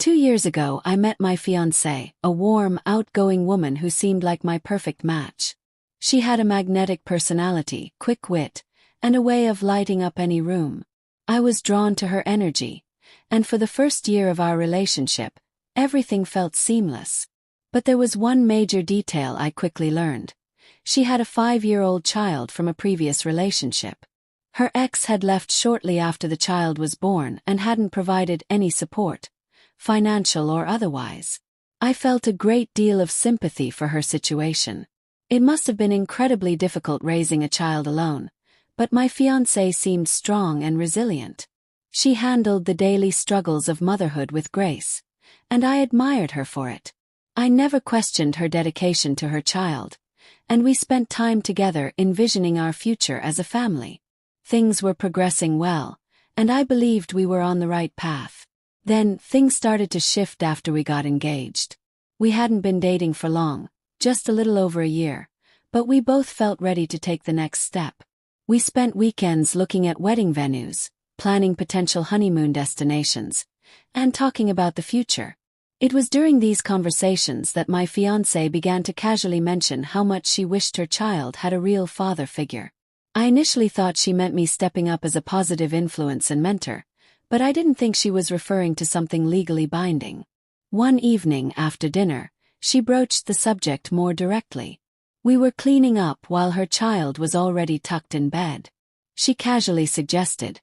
2 years ago I met my fiancée, a warm, outgoing woman who seemed like my perfect match. She had a magnetic personality, quick wit, and a way of lighting up any room. I was drawn to her energy, and for the first year of our relationship, everything felt seamless. But there was one major detail I quickly learned. She had a 5-year-old child from a previous relationship. Her ex had left shortly after the child was born and hadn't provided any support, financial or otherwise. I felt a great deal of sympathy for her situation. It must have been incredibly difficult raising a child alone, but my fiancée seemed strong and resilient. She handled the daily struggles of motherhood with grace, and I admired her for it. I never questioned her dedication to her child, and we spent time together envisioning our future as a family. Things were progressing well, and I believed we were on the right path. Then, things started to shift after we got engaged. We hadn't been dating for long, just a little over a year, but we both felt ready to take the next step. We spent weekends looking at wedding venues, planning potential honeymoon destinations, and talking about the future. It was during these conversations that my fiancée began to casually mention how much she wished her child had a real father figure. I initially thought she meant me stepping up as a positive influence and mentor, but I didn't think she was referring to something legally binding. One evening after dinner, she broached the subject more directly. We were cleaning up while her child was already tucked in bed. She casually suggested,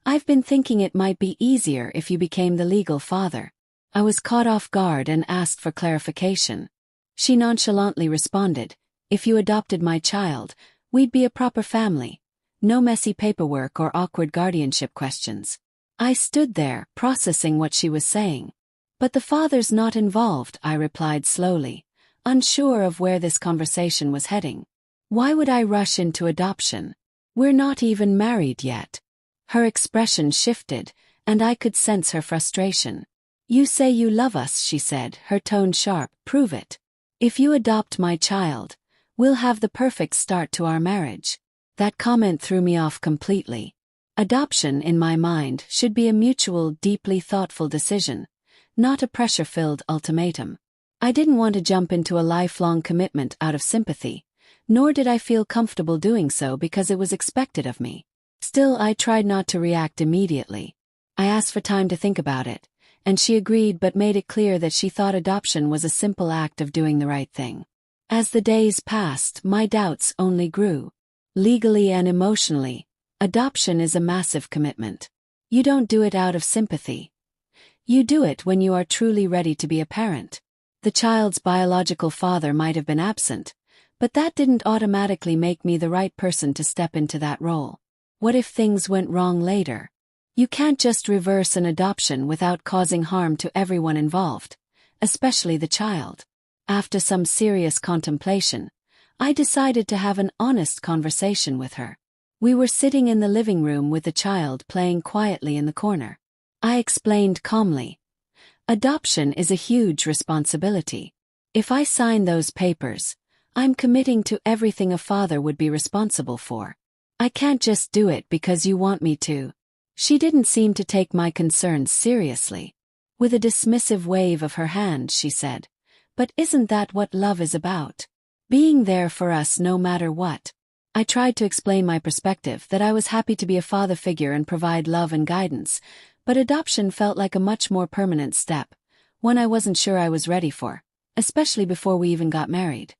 "I've been thinking it might be easier if you became the legal father." I was caught off guard and asked for clarification. She nonchalantly responded, "If you adopted my child, we'd be a proper family. No messy paperwork or awkward guardianship questions." I stood there, processing what she was saying. "But the father's not involved," I replied slowly, unsure of where this conversation was heading. "Why would I rush into adoption? We're not even married yet." Her expression shifted, and I could sense her frustration. "You say you love us," she said, her tone sharp. "Prove it. If you adopt my child, we'll have the perfect start to our marriage." That comment threw me off completely. Adoption, in my mind, should be a mutual, deeply thoughtful decision, not a pressure-filled ultimatum. I didn't want to jump into a lifelong commitment out of sympathy, nor did I feel comfortable doing so because it was expected of me. Still, I tried not to react immediately. I asked for time to think about it, and she agreed but made it clear that she thought adoption was a simple act of doing the right thing. As the days passed, my doubts only grew. Legally and emotionally, adoption is a massive commitment. You don't do it out of sympathy. You do it when you are truly ready to be a parent. The child's biological father might have been absent, but that didn't automatically make me the right person to step into that role. What if things went wrong later? You can't just reverse an adoption without causing harm to everyone involved, especially the child. After some serious contemplation, I decided to have an honest conversation with her. We were sitting in the living room with the child playing quietly in the corner. I explained calmly, "Adoption is a huge responsibility. If I sign those papers, I'm committing to everything a father would be responsible for. I can't just do it because you want me to." She didn't seem to take my concerns seriously. With a dismissive wave of her hand, she said, "But isn't that what love is about? Being there for us no matter what." I tried to explain my perspective, that I was happy to be a father figure and provide love and guidance, but adoption felt like a much more permanent step, one I wasn't sure I was ready for, especially before we even got married.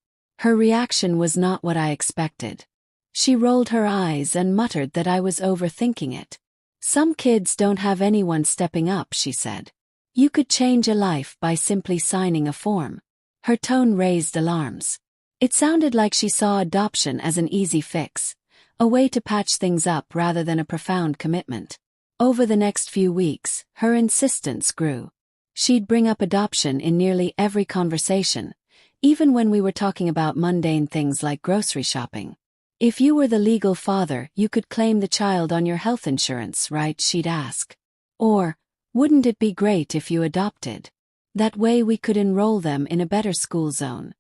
Her reaction was not what I expected. She rolled her eyes and muttered that I was overthinking it. "Some kids don't have anyone stepping up," she said. "You could change a life by simply signing a form." Her tone raised alarms. It sounded like she saw adoption as an easy fix, a way to patch things up rather than a profound commitment. Over the next few weeks, her insistence grew. She'd bring up adoption in nearly every conversation, even when we were talking about mundane things like grocery shopping. "If you were the legal father, you could claim the child on your health insurance, right?" she'd ask. Or, "Wouldn't it be great if you adopted? That way we could enroll them in a better school zone."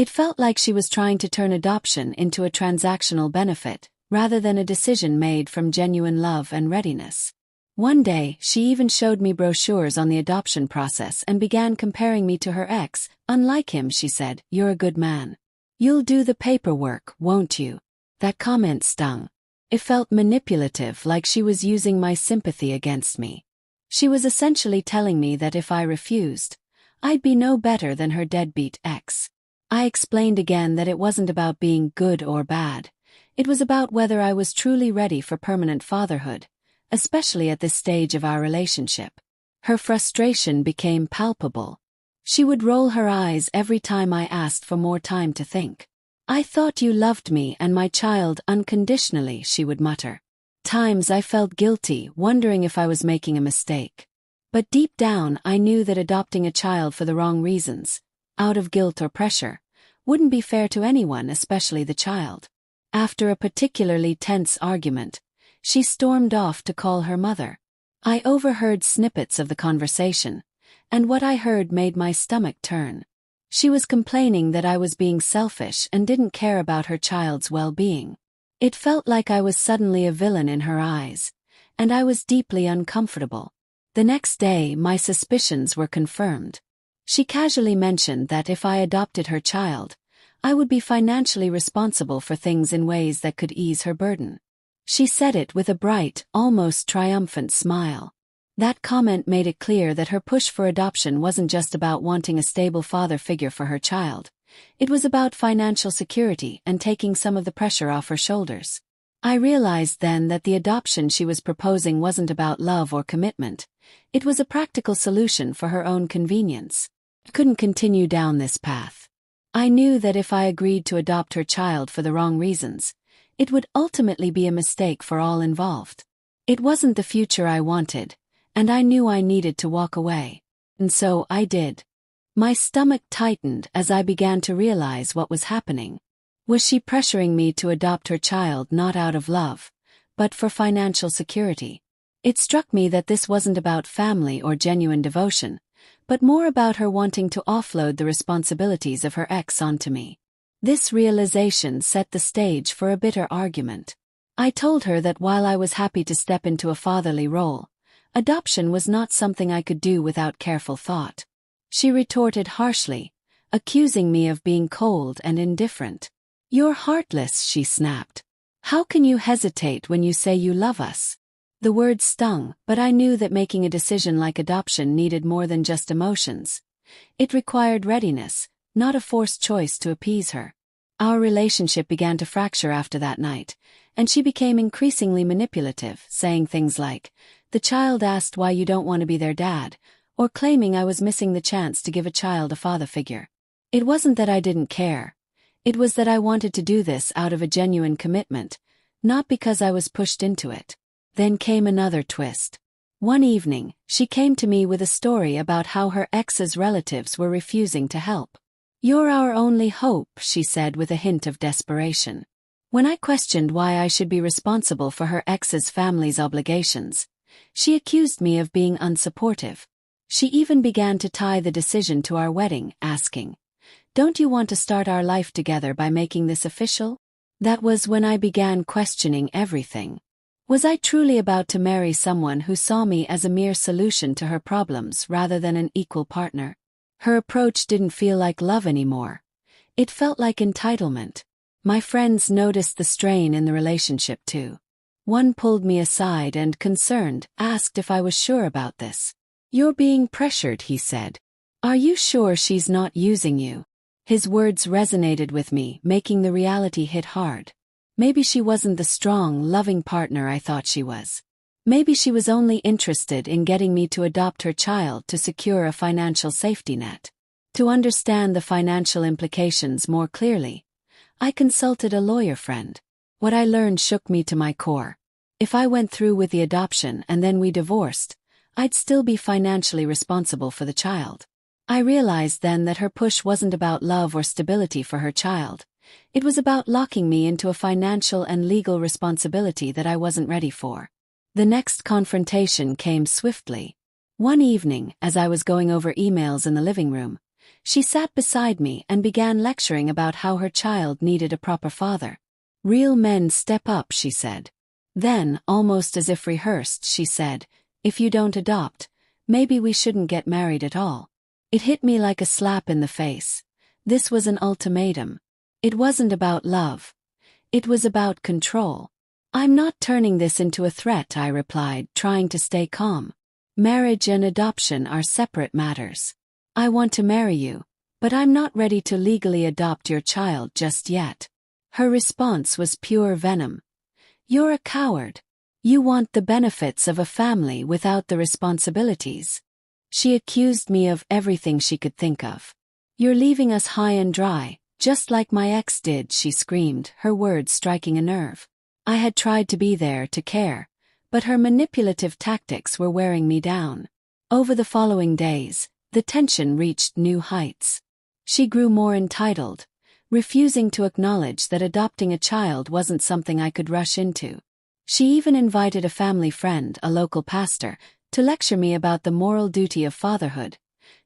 It felt like she was trying to turn adoption into a transactional benefit, rather than a decision made from genuine love and readiness. One day, she even showed me brochures on the adoption process and began comparing me to her ex. "Unlike him," she said, "you're a good man. You'll do the paperwork, won't you?" That comment stung. It felt manipulative, like she was using my sympathy against me. She was essentially telling me that if I refused, I'd be no better than her deadbeat ex. I explained again that it wasn't about being good or bad. It was about whether I was truly ready for permanent fatherhood, especially at this stage of our relationship. Her frustration became palpable. She would roll her eyes every time I asked for more time to think. "I thought you loved me and my child unconditionally," she would mutter. Times I felt guilty, wondering if I was making a mistake. But deep down I knew that adopting a child for the wrong reasons, out of guilt or pressure, wouldn't be fair to anyone, especially the child. After a particularly tense argument, she stormed off to call her mother. I overheard snippets of the conversation, and what I heard made my stomach turn. She was complaining that I was being selfish and didn't care about her child's well-being. It felt like I was suddenly a villain in her eyes, and I was deeply uncomfortable. The next day, my suspicions were confirmed. She casually mentioned that if I adopted her child, I would be financially responsible for things in ways that could ease her burden. She said it with a bright, almost triumphant smile. That comment made it clear that her push for adoption wasn't just about wanting a stable father figure for her child. It was about financial security and taking some of the pressure off her shoulders. I realized then that the adoption she was proposing wasn't about love or commitment. It was a practical solution for her own convenience. I couldn't continue down this path. I knew that if I agreed to adopt her child for the wrong reasons, it would ultimately be a mistake for all involved. It wasn't the future I wanted, and I knew I needed to walk away. And so I did. My stomach tightened as I began to realize what was happening. Was she pressuring me to adopt her child not out of love, but for financial security? It struck me that this wasn't about family or genuine devotion, but more about her wanting to offload the responsibilities of her ex onto me. This realization set the stage for a bitter argument. I told her that while I was happy to step into a fatherly role, adoption was not something I could do without careful thought. She retorted harshly, accusing me of being cold and indifferent. "You're heartless," she snapped. "How can you hesitate when you say you love us?" The words stung, but I knew that making a decision like adoption needed more than just emotions. It required readiness, not a forced choice to appease her. Our relationship began to fracture after that night, and she became increasingly manipulative, saying things like, "The child asked why you don't want to be their dad," or claiming I was missing the chance to give a child a father figure. It wasn't that I didn't care. It was that I wanted to do this out of a genuine commitment, not because I was pushed into it. Then came another twist. One evening, she came to me with a story about how her ex's relatives were refusing to help. "You're our only hope," she said with a hint of desperation. When I questioned why I should be responsible for her ex's family's obligations, she accused me of being unsupportive. She even began to tie the decision to our wedding, asking, "Don't you want to start our life together by making this official?" That was when I began questioning everything. Was I truly about to marry someone who saw me as a mere solution to her problems rather than an equal partner? Her approach didn't feel like love anymore. It felt like entitlement. My friends noticed the strain in the relationship too. One pulled me aside and, concerned, asked if I was sure about this. "You're being pressured," he said. "Are you sure she's not using you?" His words resonated with me, making the reality hit hard. Maybe she wasn't the strong, loving partner I thought she was. Maybe she was only interested in getting me to adopt her child to secure a financial safety net. To understand the financial implications more clearly, I consulted a lawyer friend. What I learned shook me to my core. If I went through with the adoption and then we divorced, I'd still be financially responsible for the child. I realized then that her push wasn't about love or stability for her child. It was about locking me into a financial and legal responsibility that I wasn't ready for. The next confrontation came swiftly. One evening, as I was going over emails in the living room, she sat beside me and began lecturing about how her child needed a proper father. "Real men step up," she said. Then, almost as if rehearsed, she said, If you don't adopt, maybe we shouldn't get married at all. It hit me like a slap in the face. This was an ultimatum. It wasn't about love. It was about control. I'm not turning this into a threat, I replied, trying to stay calm. Marriage and adoption are separate matters. I want to marry you, but I'm not ready to legally adopt your child just yet. Her response was pure venom. You're a coward. You want the benefits of a family without the responsibilities. She accused me of everything she could think of. You're leaving us high and dry, just like my ex did, she screamed, her words striking a nerve. I had tried to be there to care, but her manipulative tactics were wearing me down. Over the following days, the tension reached new heights. She grew more entitled, refusing to acknowledge that adopting a child wasn't something I could rush into. She even invited a family friend, a local pastor, to lecture me about the moral duty of fatherhood,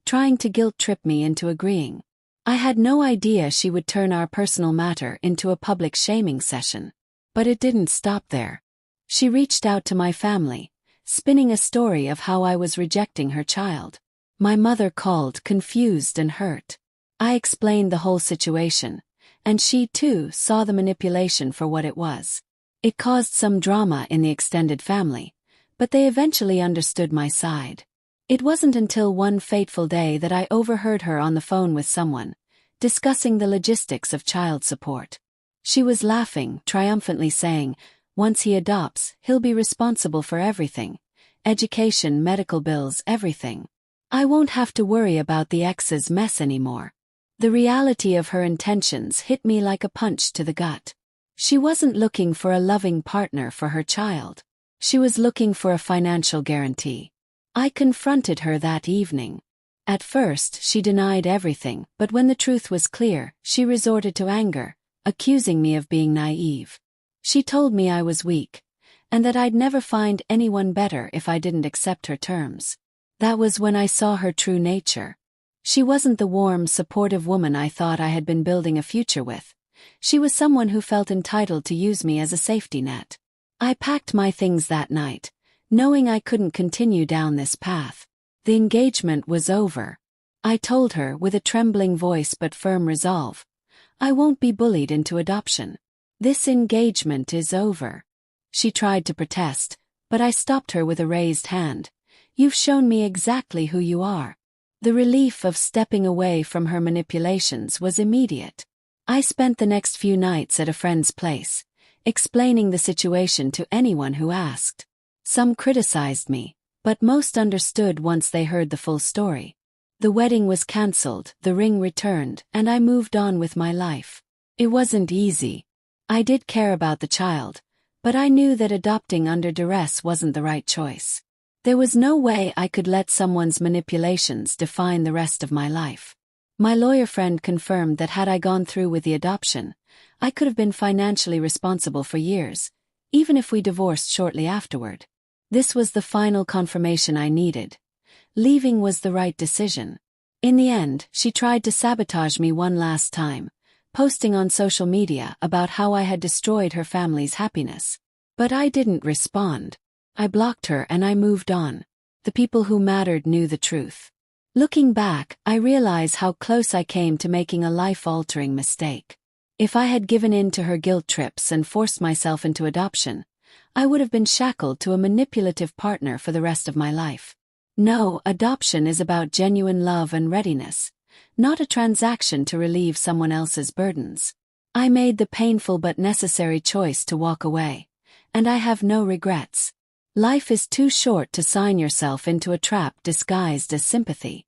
trying to guilt-trip me into agreeing. I had no idea she would turn our personal matter into a public shaming session. But it didn't stop there. She reached out to my family, spinning a story of how I was rejecting her child. My mother called, confused and hurt. I explained the whole situation, and she too saw the manipulation for what it was. It caused some drama in the extended family, but they eventually understood my side. It wasn't until one fateful day that I overheard her on the phone with someone, discussing the logistics of child support. She was laughing, triumphantly saying, once he adopts, he'll be responsible for everything. Education, medical bills, everything. I won't have to worry about the ex's mess anymore. The reality of her intentions hit me like a punch to the gut. She wasn't looking for a loving partner for her child. She was looking for a financial guarantee. I confronted her that evening. At first, she denied everything, but when the truth was clear, she resorted to anger, accusing me of being naive. She told me I was weak, and that I'd never find anyone better if I didn't accept her terms. That was when I saw her true nature. She wasn't the warm, supportive woman I thought I had been building a future with. She was someone who felt entitled to use me as a safety net. I packed my things that night, knowing I couldn't continue down this path. The engagement was over. I told her with a trembling voice but firm resolve, I won't be bullied into adoption. This engagement is over. She tried to protest, but I stopped her with a raised hand. You've shown me exactly who you are. The relief of stepping away from her manipulations was immediate. I spent the next few nights at a friend's place, explaining the situation to anyone who asked. Some criticized me, but most understood once they heard the full story. The wedding was cancelled, the ring returned, and I moved on with my life. It wasn't easy. I did care about the child, but I knew that adopting under duress wasn't the right choice. There was no way I could let someone's manipulations define the rest of my life. My lawyer friend confirmed that had I gone through with the adoption, I could have been financially responsible for years, even if we divorced shortly afterward. This was the final confirmation I needed. Leaving was the right decision. In the end, she tried to sabotage me one last time, posting on social media about how I had destroyed her family's happiness. But I didn't respond. I blocked her and I moved on. The people who mattered knew the truth. Looking back, I realize how close I came to making a life-altering mistake. If I had given in to her guilt trips and forced myself into adoption, I would have been shackled to a manipulative partner for the rest of my life. No, adoption is about genuine love and readiness, not a transaction to relieve someone else's burdens. I made the painful but necessary choice to walk away, and I have no regrets. Life is too short to sign yourself into a trap disguised as sympathy.